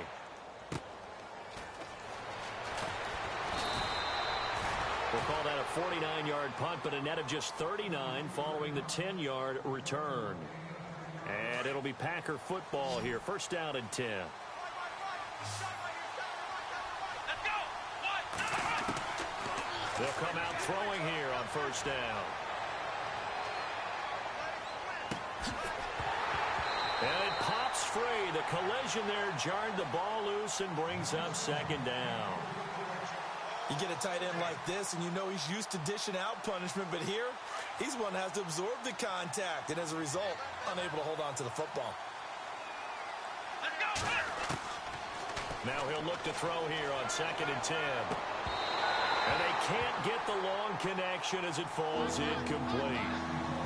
We'll call that a 49-yard punt, but a net of just 39 following the 10-yard return. And it'll be Packer football here. First down and 10. They'll come out throwing here on first down. And free. The collision there jarred the ball loose and brings up second down. You get a tight end like this, and you know he's used to dishing out punishment, but here, he's one that has to absorb the contact, and as a result, unable to hold on to the football. Now he'll look to throw here on 2nd and 10. And they can't get the long connection as it falls incomplete.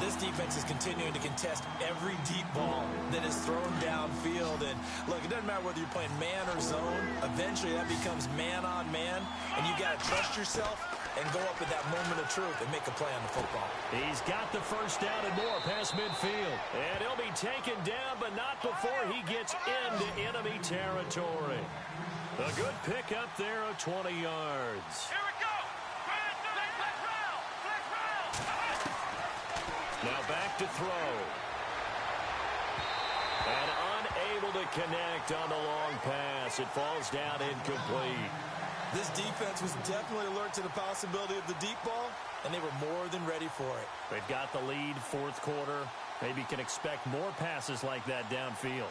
This defense is continuing to contest every deep ball that is thrown downfield. And look, it doesn't matter whether you're playing man or zone. Eventually, that becomes man on man. And you got to trust yourself and go up at that moment of truth and make a play on the football. He's got the first down and more past midfield. And he'll be taken down, but not before he gets into enemy territory. A good pick up there of 20 yards. Here we go. Now back to throw. And unable to connect on the long pass. It falls down incomplete. This defense was definitely alert to the possibility of the deep ball, and they were more than ready for it. They've got the lead, 4th quarter. Maybe can expect more passes like that downfield.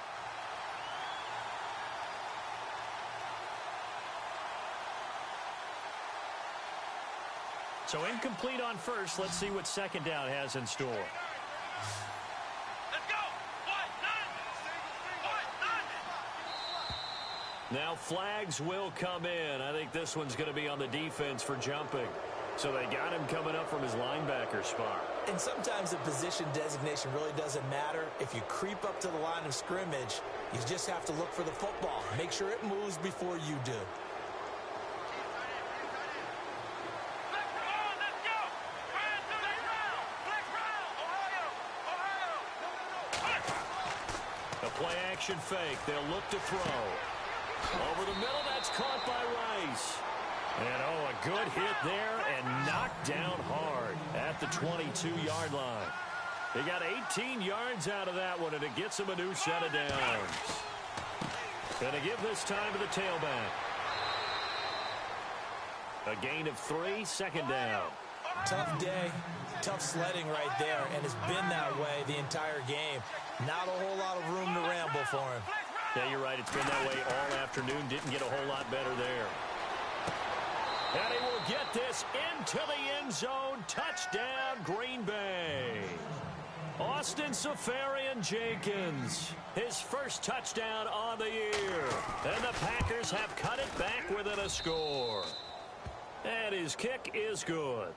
So incomplete on first. Let's see what second down has in store. Let's go. Now flags will come in. I think this one's going to be on the defense for jumping. So they got him coming up from his linebacker spot. And sometimes the position designation really doesn't matter. If you creep up to the line of scrimmage, you just have to look for the football. Make sure it moves before you do. Play-action fake. They'll look to throw. Over the middle, that's caught by Rice. And, oh, a good hit there and knocked down hard at the 22-yard line. They got 18 yards out of that one, and it gets them a new set of downs. Going to give this time to the tailback. A gain of 3, second down. Tough day, tough sledding right there, and it's been that way the entire game. Not a whole lot of room to ramble for him. Yeah, you're right. It's been that way all afternoon. Didn't get a whole lot better there. And he will get this into the end zone. Touchdown, Green Bay. Austin Seferian-Jenkins, his first touchdown on the year. And the Packers have cut it back within a score. And his kick is good.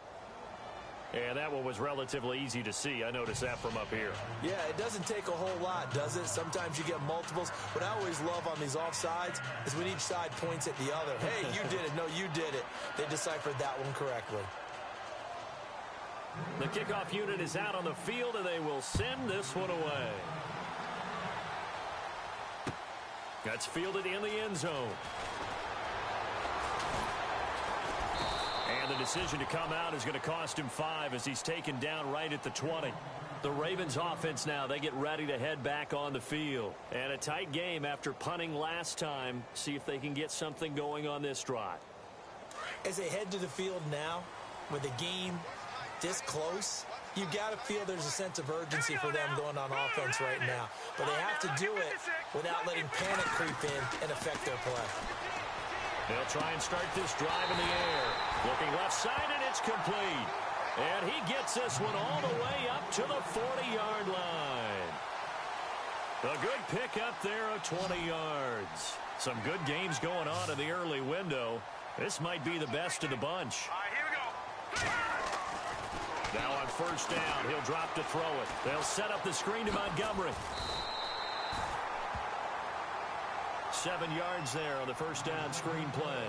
And that one was relatively easy to see. I noticed that from up here. Yeah, it doesn't take a whole lot, does it? Sometimes you get multiples. What I always love on these offsides is when each side points at the other. Hey, you did it. No, you did it. They deciphered that one correctly. The kickoff unit is out on the field, and they will send this one away. That's fielded in the end zone. And the decision to come out is going to cost him 5 as he's taken down right at the 20. The Ravens offense now, they get ready to head back on the field. And a tight game after punting last time. See if they can get something going on this drive. As they head to the field now, with the game this close, you got to feel there's a sense of urgency for them going on offense right now. But they have to do it without letting panic creep in and affect their play. They'll try and start this drive in the air. Looking left side, and it's complete. And he gets this one all the way up to the 40-yard line. A good pick up there of 20 yards. Some good games going on in the early window. This might be the best of the bunch. All right, here we go. Now on first down, he'll drop to throw it. They'll set up the screen to Montgomery. 7 yards there on the first down screen play.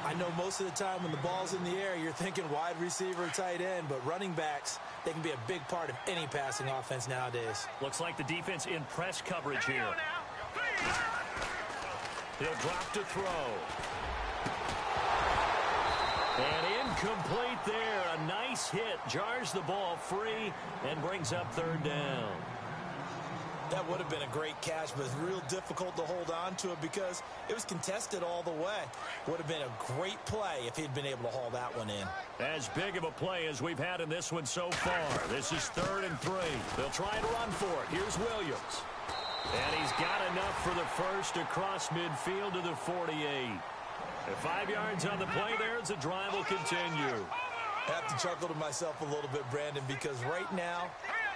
I know most of the time when the ball's in the air, you're thinking wide receiver, tight end, but running backs, they can be a big part of any passing offense nowadays. Looks like the defense in press coverage here. He'll drop to throw. And incomplete there. A nice hit. Jars the ball free and brings up third down. That would have been a great catch, but it's real difficult to hold on to it because it was contested all the way. Would have been a great play if he'd been able to haul that one in. As big of a play as we've had in this one so far. This is 3rd and 3. They'll try and run for it. Here's Williams. And he's got enough for the first across midfield to the 48. And 5 yards on the play there as the drive will continue. I have to chuckle to myself a little bit, Brandon, because right now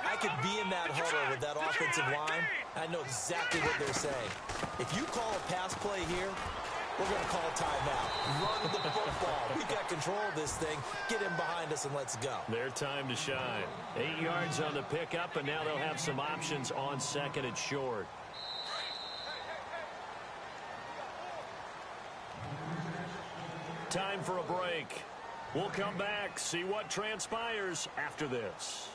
I could be in that huddle with that offensive line. I know exactly what they're saying. If you call a pass play here, we're going to call a timeout. Run the football. We got control of this thing. Get him behind us and let's go. Their time to shine. 8 yards on the pickup, and now they'll have some options on second and short. Time for a break. We'll come back, see what transpires after this.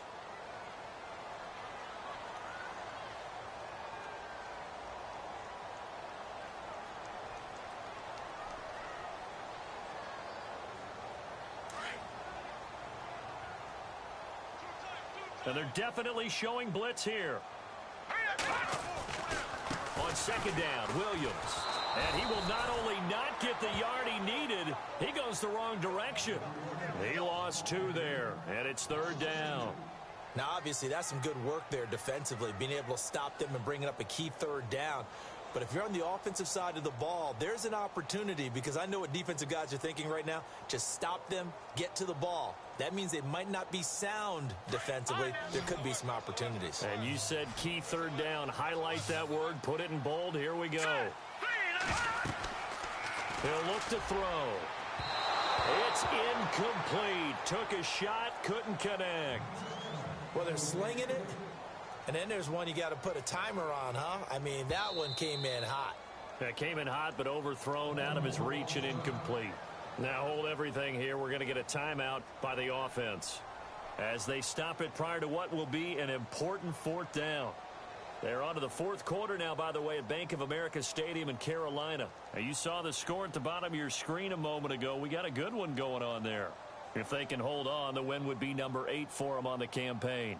And they're definitely showing blitz here. On second down, Williams. And he will not only not get the yard he needed, he goes the wrong direction. He lost 2 there, and it's third down. Now, obviously, that's some good work there defensively, being able to stop them and bringing up a key third down. But if you're on the offensive side of the ball, there's an opportunity, because I know what defensive guys are thinking right now. Just stop them, get to the ball. That means they might not be sound defensively. There could be some opportunities. And you said key third down. Highlight that word. Put it in bold. Here we go. He'll look to throw. It's incomplete. Took a shot, couldn't connect. Well, they're slinging it. And then there's one you got to put a timer on, huh? I mean, that one came in hot. That came in hot, but overthrown, out of his reach and incomplete. Now hold everything here. We're going to get a timeout by the offense as they stop it prior to what will be an important fourth down. They're on to the fourth quarter now, by the way, at Bank of America Stadium in Carolina. Now, you saw the score at the bottom of your screen a moment ago. We got a good one going on there. If they can hold on, the win would be number 8 for them on the campaign.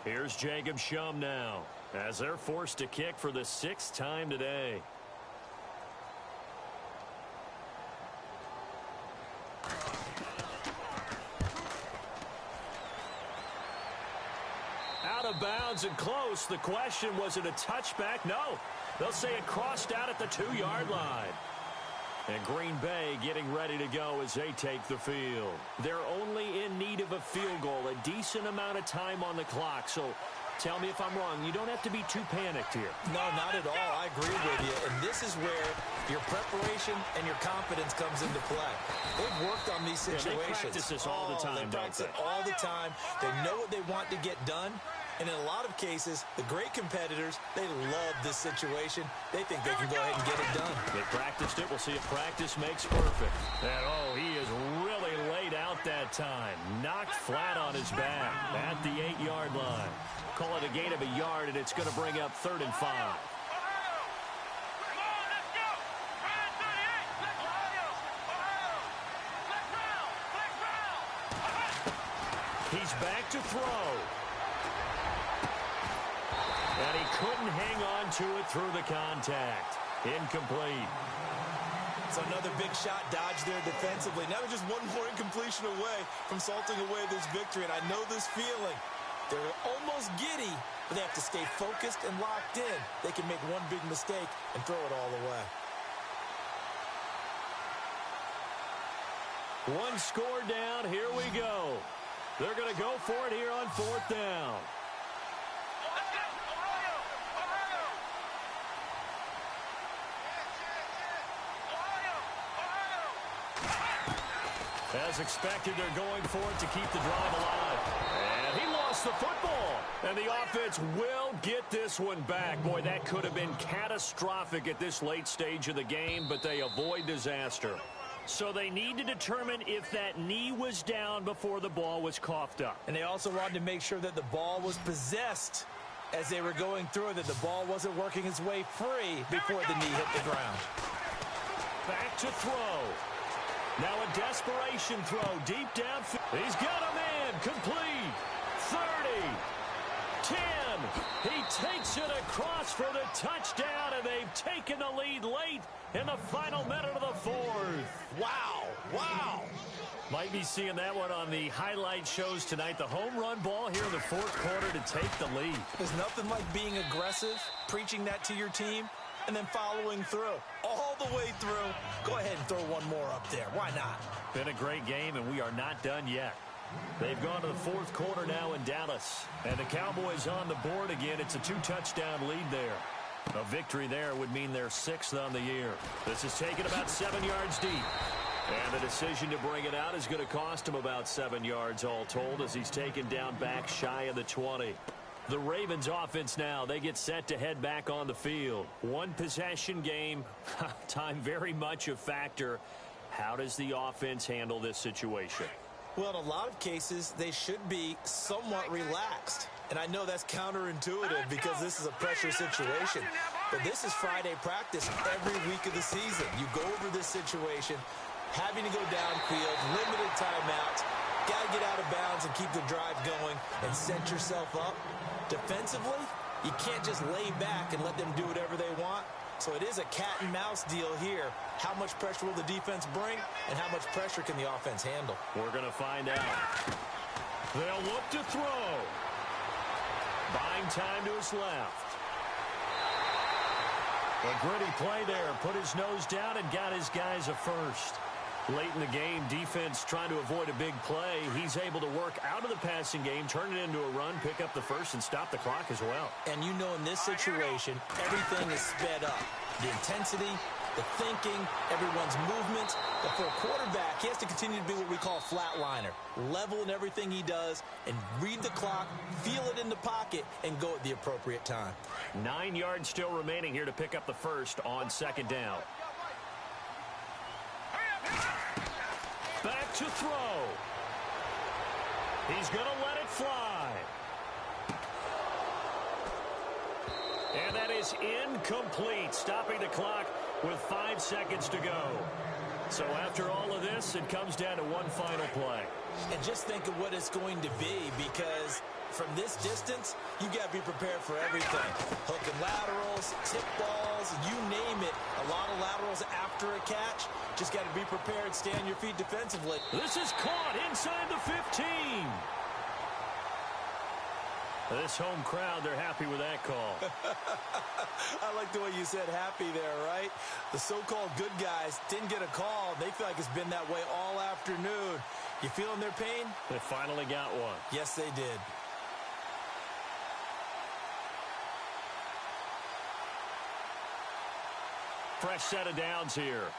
Here's Jacob Shum now, as they're forced to kick for the 6th time today. Out of bounds and close. The question, was it a touchback? No. They'll say it crossed out at the 2-yard line. And Green Bay getting ready to go as they take the field. They're only in need of a field goal, a decent amount of time on the clock. So tell me if I'm wrong. You don't have to be too panicked here. No, not at all. I agree with you. And this is where your preparation and your confidence comes into play. They've worked on these situations. Yeah, they practice this all the time, they practice it all the time. They know what they want to get done. And in a lot of cases, the great competitors, they love this situation. They think they can go ahead and get it done. They practiced it. We'll see if practice makes perfect. And, oh, he is really laid out that time. Knocked flat on his back at the 8-yard line. Call it a gain of a yard, and it's going to bring up 3rd and 5. He's back to throw. And he couldn't hang on to it through the contact. Incomplete. So another big shot dodged there defensively. Now just one more incompletion away from salting away this victory. And I know this feeling. They're almost giddy, but they have to stay focused and locked in. They can make one big mistake and throw it all away. One score down. Here we go. They're going to go for it here on 4th down. As expected, they're going for it to keep the drive alive. And he lost the football. And the offense will get this one back. Boy, that could have been catastrophic at this late stage of the game, but they avoid disaster. So they need to determine if that knee was down before the ball was coughed up. And they also wanted to make sure that the ball was possessed as they were going through it, that the ball wasn't working its way free before the knee hit the ground. Back to throw. Now a desperation throw deep downfield. He's got a man. Complete. 30. 10. He takes it across for the touchdown, and they've taken the lead late in the final minute of the 4th. Wow. Wow. Might be seeing that one on the highlight shows tonight. The home run ball here in the fourth quarter to take the lead. There's nothing like being aggressive, preaching that to your team, and then following through. All the way through. Go ahead and throw one more up there. Why not? Been a great game, and we are not done yet. They've gone to the fourth quarter now in Dallas. And the Cowboys on the board again. It's a 2-touchdown lead there. A victory there would mean they're 6th on the year. This is taken about 7 yards deep. And the decision to bring it out is going to cost him about 7 yards all told as he's taken down back shy of the 20. The Ravens offense now, they get set to head back on the field. One possession game, time very much a factor. How does the offense handle this situation? Well, in a lot of cases, they should be somewhat relaxed. And I know that's counterintuitive because this is a pressure situation. But this is Friday practice every week of the season. You go over this situation, having to go downfield, limited timeouts, got to get out of bounds and keep the drive going and set yourself up. Defensively, you can't just lay back and let them do whatever they want. So it is a cat-and-mouse deal here. How much pressure will the defense bring, and how much pressure can the offense handle? We're going to find out. They'll look to throw. Buying time to his left. A gritty play there. Put his nose down and got his guys a first. Late in the game, defense trying to avoid a big play. He's able to work out of the passing game, turn it into a run, pick up the first, and stop the clock as well. And you know in this situation, everything is sped up. The intensity, the thinking, everyone's movement. But for a quarterback, he has to continue to be what we call a flatliner. Level in everything he does and read the clock, feel it in the pocket, and go at the appropriate time. 9 yards still remaining here to pick up the first on second down. Back to throw. He's going to let it fly. And that is incomplete, stopping the clock with 5 seconds to go. So after all of this, it comes down to one final play. And just think of what it's going to be, because from this distance, you got to be prepared for everything. Hook and laterals, tip balls, you name it. A lot of laterals after a catch. Just got to be prepared, stay on your feet defensively. This is caught inside the 15. This home crowd, they're happy with that call. I like the way you said happy there, right? The so-called good guys didn't get a call. They feel like it's been that way all afternoon. You feeling their pain? They finally got one. Yes, they did. Fresh set of downs here.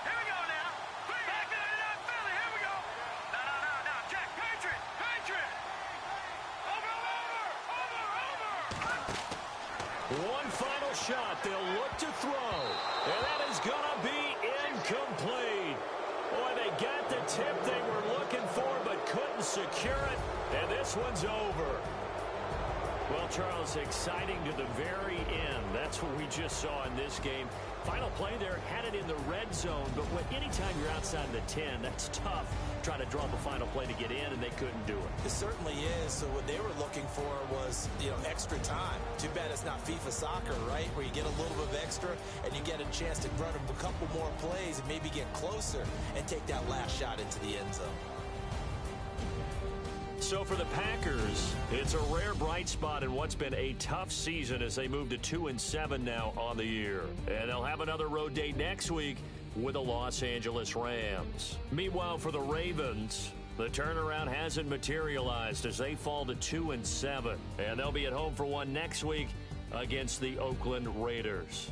Here we go now. Back to the left Philly. Here we go. No. Jack, Patriot. Over. One final shot. They'll look to throw. And that is going to be incomplete. Boy, they got the tip they were looking for but couldn't secure it. And this one's over. Well, Charles, exciting to the very end. That's what we just saw in this game. Final play there, had it in the red zone, but anytime you're outside the 10, that's tough. Trying to draw the final play to get in, and they couldn't do it. It certainly is. So what they were looking for was, extra time. Too bad it's not FIFA soccer, right, where you get a little bit of extra and you get a chance to run a couple more plays and maybe get closer and take that last shot into the end zone. So for the Packers, it's a rare bright spot in what's been a tough season as they move to 2-7 now on the year. And they'll have another road date next week with the Los Angeles Rams. Meanwhile, for the Ravens, the turnaround hasn't materialized as they fall to 2-7. And they'll be at home for one next week against the Oakland Raiders.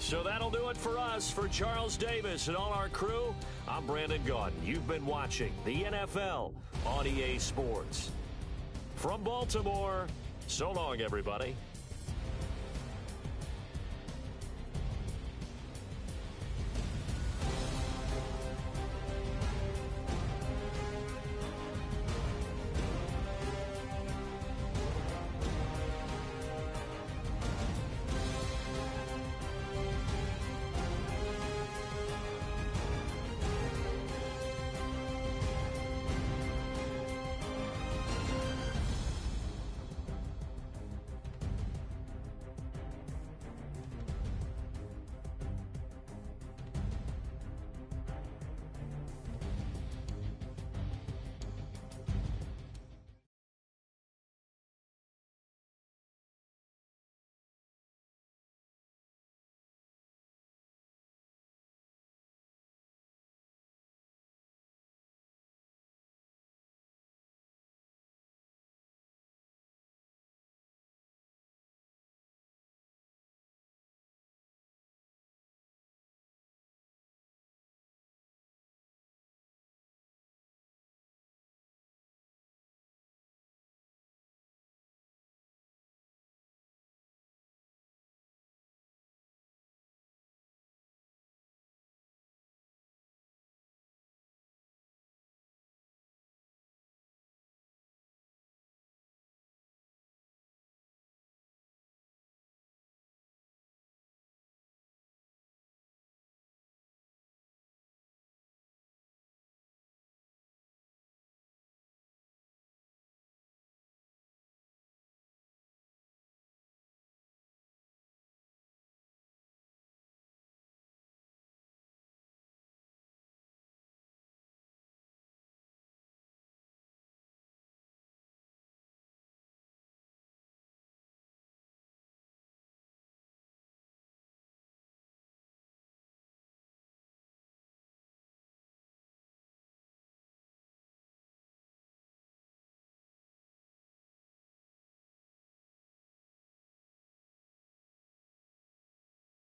So that'll do it for us. For Charles Davis and all our crew, I'm Brandon Gaudin. You've been watching the NFL on EA Sports. From Baltimore, so long, everybody.